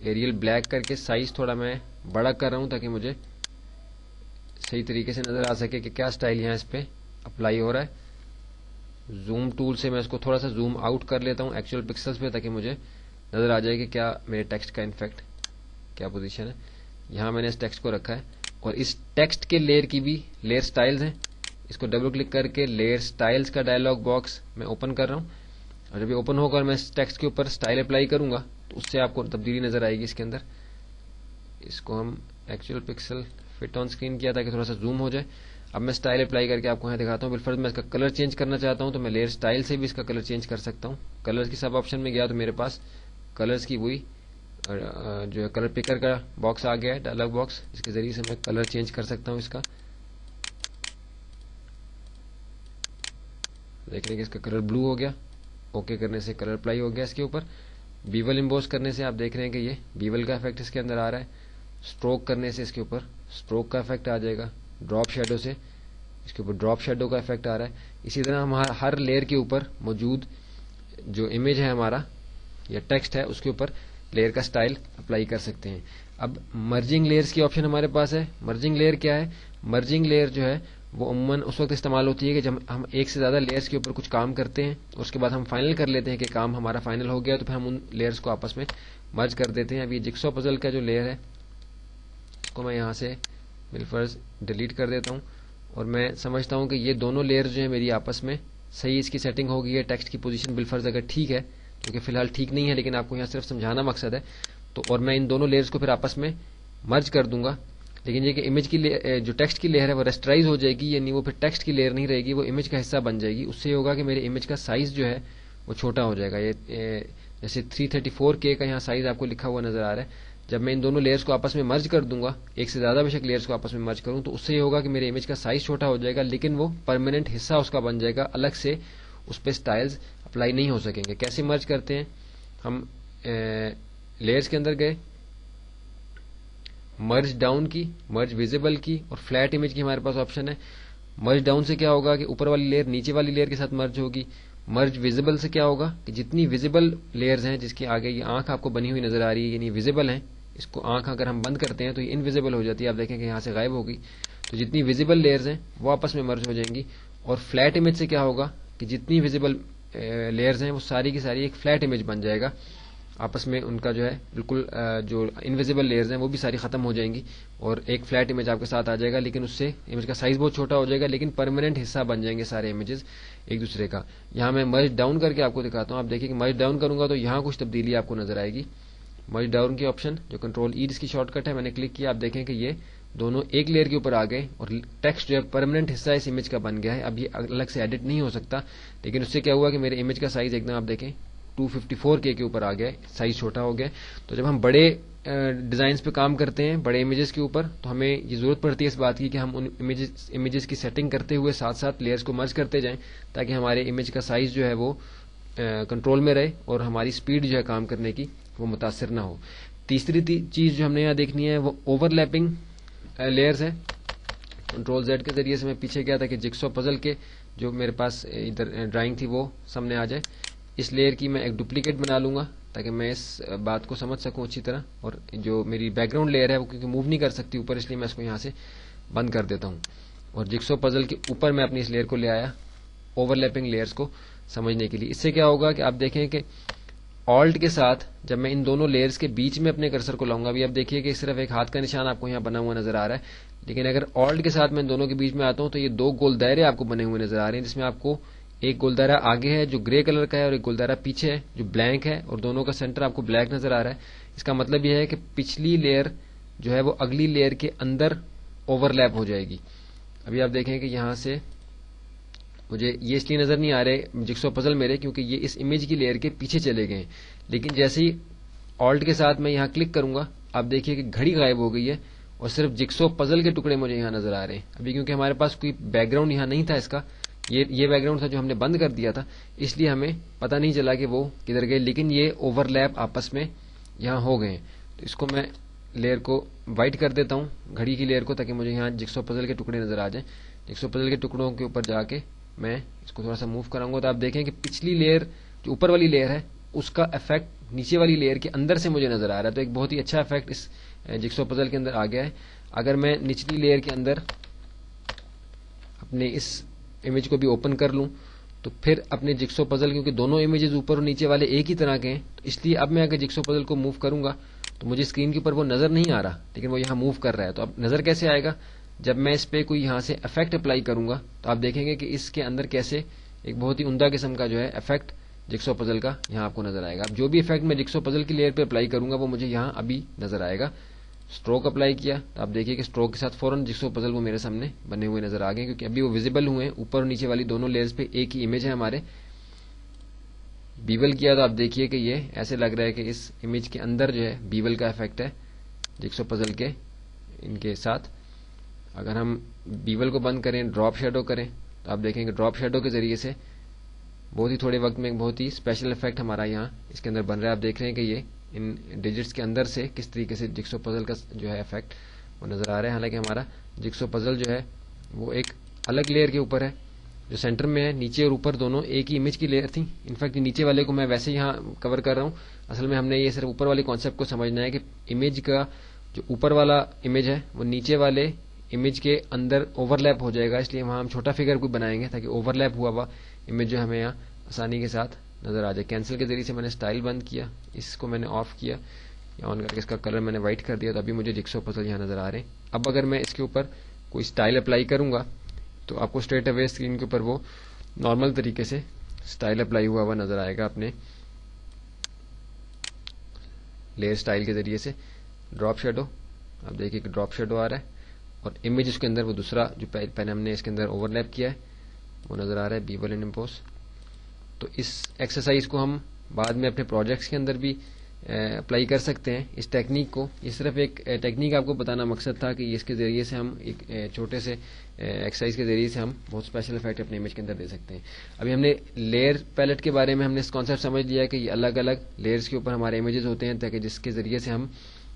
ایریل بلیک کر کے سائز تھوڑا میں بڑا کر رہا ہوں تاکہ مجھے صحیح طریقے سے نظر آ سکے کہ کیا سٹائل یہاں اس پہ اپلائی ہو رہا ہے. زوم ٹول سے میں اس کو تھوڑا سا زوم آؤٹ کر لیتا ہوں ایکچوئل پکسلز پہ تاکہ مجھے نظر آ جائے کہ کیا میرے ٹیکسٹ کا انفیکٹ کیا پوزیشن ہے. یہاں میں نے اس ٹیکسٹ کو رکھا ہے اور اس ٹیکسٹ کے لیئر کی بھی لیئر سٹائلز ہیں. اس کو ڈبل کلک کر کے لیئر سٹائلز کا ڈائلاگ باکس میں اوپن کر رہا ہوں، اور جب یہ اوپن ہوگا اور میں اس ٹیکسٹ کے اوپر سٹائل اپلائی کروں گا تو اس سے آپ کو تبدیلی نظر آئے گی اس کے اندر. اس کو ہم actual pixel fit on screen کیا تاکہ تھوڑا سا زوم ہو جائے. اب میں سٹائل اپلائی کر کے آپ کو یہاں دکھاتا ہوں. بالفرض میں اس کا کلر چینج کرنا چاہتا ہوں تو میں لیئر سٹائل سے بھی اس کا کلر چینج کر سکتا ہوں. کلرز کی سب آپشن میں گیا تو میرے پاس کلرز کی وہی جو ہے کلر پکر کا باکس آ گیا ہے، ڈائلاگ باکس، اس کے ذریعے سے میں کلر چینج کر سکتا ہوں. اس کا دیکھ لیں کہ اس کا کلر بلو ہو گیا. اوکے کرنے سے کلر اپلائی ہو گیا اس کے اوپر. بیول امبوس کرنے سے آپ دیکھ رہے ہیں کہ یہ بیول کا افیکٹ اس کے اندر آ رہا ہے. اسٹروک کرنے سے اس کے اوپر اسٹروک کا افیکٹ آ جائے گا. ڈراپ شیڈو سے اس کے اوپر ڈراپ شیڈو کا افیکٹ آ رہا ہے. اسی طرح ہم ہر لیئر کے اوپر موجود جو امیج ہے ہمارا یا ٹیکسٹ ہے اس کے اوپر لیئر کا سٹائل اپلائی کر سکتے ہیں. اب مرجنگ لیئرز کی آپشن ہمارے پاس ہے. مرجنگ لیئر کیا ہے؟ مرجنگ لیئر جو ہے وہ عموماً اس وقت استعمال ہوتی ہے کہ جب ہم ایک سے زیادہ لیئرز کے اوپر کچھ کام کرتے ہیں اور اس کے بعد ہم فائنل کر لیتے ہیں کہ کام ہمارا فائنل ہو گیا، تو پھر ہم ان لیئرز کو آپس میں مرج کر دیتے ہیں. اب یہ جگسو پزل کا جو لیئر ہے اس کو میں یہاں سے بالفرض ڈیلیٹ کر دیتا ہوں اور میں سمجھتا ہوں کہ یہ دونوں لیئرز جو ہیں میری آپس میں صحیح اس کی سیٹنگ ہو گئی ہے. ٹیکسٹ کی پوزیشن بالفرض اگر ٹھیک ہے، کیونکہ فی الحال ٹھیک نہیں ہے لیکن آپ کو یہاں صرف سمجھانا مقصد ہے، تو اور میں ان دونوں لیئرز کو پھر آپس میں مرج کر دوں گا. لیکن یہ کہ امیج کی جو ٹیکسٹ کی لیئر ہے وہ ریسٹرائز ہو جائے گی، یعنی وہ پھر ٹیکسٹ کی لیئر نہیں رہے گی، وہ امیج کا حصہ بن جائے گی. اس سے یہ ہوگا کہ میرے امیج کا سائز جو ہے وہ چھوٹا ہو جائے گا. یہ جیسے 334K کا یہاں سائز آپ کو لکھا ہوا نظر آ رہا ہے. جب میں ان دونوں لیئرز کو آپس میں مرج کر دوں گا، ایک سے زیادہ بے شک لیئرز کو آپس میں مرج کروں، تو اس سے یہ ہوگا کہ میرے امیج کا سائز چھوٹا ہو جائے گا، لیکن وہ پرماننٹ حصہ اس کا بن جائے گا. الگ سے اس پہ سٹائلز اپلائی نہیں ہو سکیں گے. کیسے مرج کرتے ہیں؟ ہم لیئرز کے اندر گئے، مرج ڈاؤن کی، مرج ویزیبل کی اور فلیٹ امیج کی ہمارے پاس آپشن ہے. مرج ڈاؤن سے کیا ہوگا کہ اوپر والی لیئر نیچے والی لیئر کے ساتھ مرج ہوگی. مرج ویزیبل سے کیا ہوگا کہ جتنی ویزیبل لیئرز ہیں، جس کے آگے یہ آنکھ آپ کو بنی ہوئی نظر آ رہی ہے، یعنی ویزیبل ہیں، اس کو آنکھ اگر ہم بند کرتے ہیں تو یہ انویزیبل ہو جاتی ہے. آپ دیکھیں کہ یہاں سے غائب ہوگی. تو جتنی ویزیبل لیئرز ہیں وہ آپس میں مرج ہو جائیں گی. اور فلیٹ امیج سے کیا ہوگا کہ جتنی ویزیبل لیئرز ہیں وہ ساری کی ساری ایک فلیٹ امیج بن جائے گا. آپس میں ان کا جو ہے بالکل جو انویزیبل لیئرز ہیں وہ بھی ساری ختم ہو جائیں گی اور ایک فلیٹ امیج آپ کے ساتھ آ جائے گا. لیکن اس سے امیج کا سائز بہت چھوٹا ہو جائے گا، لیکن پرماننٹ حصہ بن جائیں گے سارے امیجز ایک دوسرے کا. یہاں میں مرج ڈاؤن کر کے آپ کو دکھاتا ہوں. آپ دیکھیں کہ مرج ڈاؤن کروں گا تو یہاں کچھ تبدیلی آپ کو نظر آئے گی. مرج ڈاؤن کی آپشن جو کنٹرول ای جس کی شارٹ کٹ ہے، میں نے کلک کیا. آپ دیکھیں کہ یہ دونوں ایک لیئر کے اوپر آ گئے اور ٹیکسٹ جو ہے پرماننٹ حصہ اس امیج کا بن گیا ہے. اب یہ الگ سے ایڈٹ نہیں ہو سکتا، لیکن اس سے کیا ہوا کہ میرے امیج کا سائز ایک دم آپ دیکھیں 254K کے اوپر آ گیا، سائز چھوٹا ہو گیا. تو جب ہم بڑے ڈیزائنز پہ کام کرتے ہیں، بڑے امیجز کے اوپر، تو ہمیں یہ ضرورت پڑتی ہے اس بات کی کہ ہم ان امیجز کی سیٹنگ کرتے ہوئے ساتھ ساتھ لیئرز کو مرج کرتے جائیں تاکہ ہمارے امیج کا سائز جو ہے وہ کنٹرول میں رہے اور ہماری سپیڈ جو ہے کام کرنے کی وہ متاثر نہ ہو. تیسری چیز جو ہم نے یہاں دیکھنی ہے وہ اوور لیپنگ لیئرز ہے. کنٹرول زیڈ کے ذریعے سے میں پیچھے گیا تھا کہ جگسو پزل کے جو میرے پاس ادھر ڈرائنگ تھی وہ سامنے آ جائے. اس لیئر کی میں ایک ڈپلیکیٹ بنا لوں گا تاکہ میں اس بات کو سمجھ سکوں اچھی طرح. اور جو میری بیک گراؤنڈ لیئر ہے وہ کیونکہ موو نہیں کر سکتی اوپر، اس لیے میں اس کو یہاں سے بند کر دیتا ہوں. اور جگسو پزل کے اوپر میں اپنی اس لیئر کو لے آیا اوور لیپنگ لیئرز کو سمجھنے کے لیے. اس سے کیا ہوگا کہ آپ دیکھیں کہ آلٹ کے ساتھ جب میں ان دونوں لیئرز کے بیچ میں اپنے کرسر کو لاؤں گا، ابھی آپ دیکھیے کہ صرف ایک ہاتھ کا نشان آپ کو یہاں بنا ہوا نظر آ رہا ہے، لیکن اگر آلٹ کے ساتھ میں ان دونوں کے بیچ میں آتا ہوں تو یہ دو گول دائرے آپ کو بنے ہوئے نظر آ رہے ہیں، جس میں آپ کو ایک گول دائرہ آگے ہے جو گرے کلر کا ہے اور ایک گول دائرہ پیچھے ہے جو بلینک ہے، اور دونوں کا سینٹر آپ کو بلیک نظر آ رہا ہے. اس کا مطلب یہ ہے کہ پچھلی لیئر جو ہے وہ اگلی لیئر کے اندر اوور لیپ ہو جائے گی. ابھی آپ دیکھیں کہ یہاں سے مجھے یہ اس لیے نظر نہیں آ رہے جگسو پزل میرے کیونکہ یہ اس امیج کی لیئر کے پیچھے چلے گئے ہیں. لیکن جیسے ہی آلٹ کے ساتھ میں یہاں کلک کروں گا آپ دیکھیے کہ گھڑی غائب ہو گئی ہے اور صرف جگسو پزل کے ٹکڑے مجھے یہاں نظر آ رہے ہیں. ابھی کیونکہ ہمارے پاس کوئی بیک گراؤنڈ یہاں نہیں تھا اس کا, یہ بیک گراؤنڈ تھا جو ہم نے بند کر دیا تھا, اس لیے ہمیں پتہ نہیں چلا کہ وہ کدھر گئے. لیکن یہ اوور لیپ آپس میں یہاں ہو گئے ہیں. تو اس کو میں لیئر کو وائٹ کر دیتا ہوں, گھڑی کی لیئر کو, تاکہ مجھے یہاں جگسو پزل کے ٹکڑے نظر آ جائیں. جگسو پزل کے ٹکڑوں کے اوپر جا کے میں اس کو تھوڑا سا موو کراؤں گا تو آپ دیکھیں کہ پچھلی لیئر جو اوپر والی لیئر ہے اس کا افیکٹ نیچے والی لیئر کے اندر سے مجھے نظر آ رہا ہے. تو ایک بہت ہی اچھا افیکٹ اس جگسو پزل کے اندر آ گیا ہے. اگر میں نچلی لیئر کے اندر اپنے اس امیج کو بھی اوپن کر لوں تو پھر اپنے جگسو پزل, کیونکہ دونوں امیجز اوپر اور نیچے والے ایک ہی طرح کے ہیں, تو اس لیے اب میں اگر جگسو پزل کو موو کروں گا تو مجھے اسکرین کے اوپر وہ نظر نہیں آ رہا, لیکن وہ یہاں موو کر رہا ہے. تو اب نظر کیسے آئے گا, جب میں اس پہ کوئی یہاں سے افیکٹ اپلائی کروں گا تو آپ دیکھیں گے کہ اس کے اندر کیسے ایک بہت ہی عمدہ قسم کا جو ہے افیکٹ جگسو پزل کا یہاں آپ کو نظر آئے گا. اب جو بھی افیکٹ میں جگسو پزل کی لیئر پہ اپلائی کروں گا وہ مجھے یہاں ابھی نظر آئے گا. اسٹروک اپلائی کیا تو آپ دیکھیے کہ اسٹروک کے ساتھ فوراً جگسو پزل وہ میرے سامنے بنے ہوئے نظر آ گئے, کیونکہ ابھی وہ ویزیبل ہوئے ہیں. اوپر اور نیچے والی دونوں لیئرز پہ ایک ہی امیج ہے ہمارے. بیول کیا تو آپ دیکھیے کہ یہ ایسے لگ رہا ہے کہ اس امیج کے اندر جو ہے بیول کا افیکٹ ہے جگسو پزل کے ان کے ساتھ. اگر ہم بیول کو بند کریں, ڈراپ شیڈو کریں تو آپ دیکھیں کہ ڈراپ شیڈو کے ذریعے سے بہت ہی تھوڑے وقت میں ایک بہت ہی اسپیشل افیکٹ ہمارا یہاں اس کے اندر بن رہا ہے. آپ دیکھ رہے ہیں کہ یہ ان ڈیجٹس کے اندر سے کس طریقے سے جگسو پزل کا جو ہے افیکٹ وہ نظر آ رہا ہے. حالانکہ ہمارا جگسو پزل جو ہے وہ ایک الگ لیئر کے اوپر ہے جو سینٹر میں ہے. نیچے اور اوپر دونوں ایک ہی امیج کی لیئر تھیں. انفیکٹ نیچے والے کو میں ویسے یہاں کور کر رہا ہوں. اصل میں ہم نے یہ صرف اوپر والے کانسیپٹ کو سمجھنا ہے کہ امیج کا جو اوپر والا امیج ہے وہ نیچے والے امیج کے اندر اوور لیپ ہو جائے گا, اس لیے وہاں ہم چھوٹا فگر کوئی بنائیں گے تاکہ اوور لیپ ہوا ہوا امیج جو ہمیں یہاں آسانی کے ساتھ نظر آ جائے. کینسل کے ذریعے سے میں نے اسٹائل بند کیا, اس کو میں نے آف کیا یا آن کر کے اس کا کلر میں نے وائٹ کر دیا, تو ابھی مجھے جگسو پزل یہاں نظر آ رہے ہیں. اب اگر میں اس کے اوپر کوئی اسٹائل اپلائی کروں گا تو آپ کو اسٹریٹ اوے اسکرین کے اوپر وہ نارمل طریقے سے اسٹائل اپلائی ہوا نظر آئے گا اپنے لیئر اسٹائل کے ذریعے سے. ڈراپ شیڈو آپ دیکھیے کہ ڈراپ شیڈو آ رہا ہے اور امیج اس کے اندر وہ دوسرا جو پہلے ہم نے اس کے اندر اوور لیپ کیا ہے وہ نظر آ رہا ہے, بیول اینڈ امپوز. تو اس ایکسرسائز کو ہم بعد میں اپنے پروجیکٹس کے اندر بھی اپلائی کر سکتے ہیں اس ٹیکنیک کو. یہ صرف ایک ٹیکنیک آپ کو بتانا مقصد تھا کہ اس کے ذریعے سے ہم ایک چھوٹے سے ایکسرسائز کے ذریعے سے ہم بہت اسپیشل افیکٹ اپنے امیج کے اندر دے سکتے ہیں. ابھی ہم نے لیئر پیلٹ کے بارے میں ہم نے اس کانسیپٹ سمجھ لیا کہ یہ الگ الگ لیئرز کے اوپر ہمارے امیجز ہوتے ہیں تاکہ جس کے ذریعے سے ہم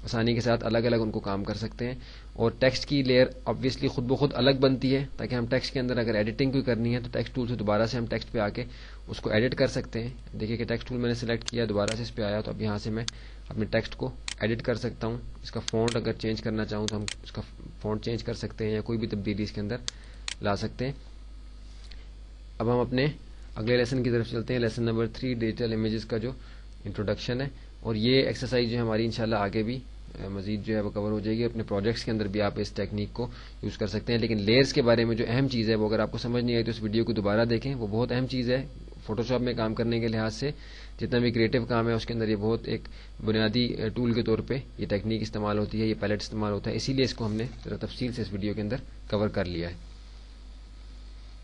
آسانی کے ساتھ الگ الگ ان کو کام کر سکتے ہیں. اور ٹیکسٹ کی لیئر آبویسلی خود بخود الگ بنتی ہے تاکہ ہم ٹیکسٹ کے اندر اگر ایڈیٹنگ کوئی کرنی ہے تو ٹیکسٹ ٹول سے دوبارہ سے ہم ٹیکسٹ پہ آ کے اس کو ایڈٹ کر سکتے ہیں. دیکھیے کہ ٹیکسٹ ٹول میں نے سلیکٹ کیا, دوبارہ سے اس پہ آیا, تو اب یہاں سے میں اپنے ٹیکسٹ کو ایڈٹ کر سکتا ہوں. اس کا فونٹ اگر چینج کرنا چاہوں تو ہم اس کا فونٹ چینج کر سکتے ہیں یا کوئی بھی تبدیلی اس کے اندر لا سکتے ہیں. اب ہم اپنے اگلے لیسن کی طرف چلتے ہیں. لیسن نمبر 3 ڈیجیٹل امیجز کا جو انٹروڈکشن ہے, اور یہ ایکسرسائز جو ہے ہماری انشاءاللہ آگے بھی مزید جو ہے وہ کور ہو جائے گی. اپنے پروجیکٹس کے اندر بھی آپ اس ٹیکنیک کو یوز کر سکتے ہیں. لیکن لیئرز کے بارے میں جو اہم چیز ہے وہ اگر آپ کو سمجھ نہیں آئی تو اس ویڈیو کو دوبارہ دیکھیں, وہ بہت اہم چیز ہے. فوٹو شاپ میں کام کرنے کے لحاظ سے جتنا بھی کریٹو کام ہے اس کے اندر یہ بہت ایک بنیادی ٹول کے طور پہ یہ ٹیکنیک استعمال ہوتی ہے, یہ پیلٹ استعمال ہوتا ہے. اسی لیے اس کو ہم نے ذرا تفصیل سے اس ویڈیو کے اندر کور کر لیا ہے.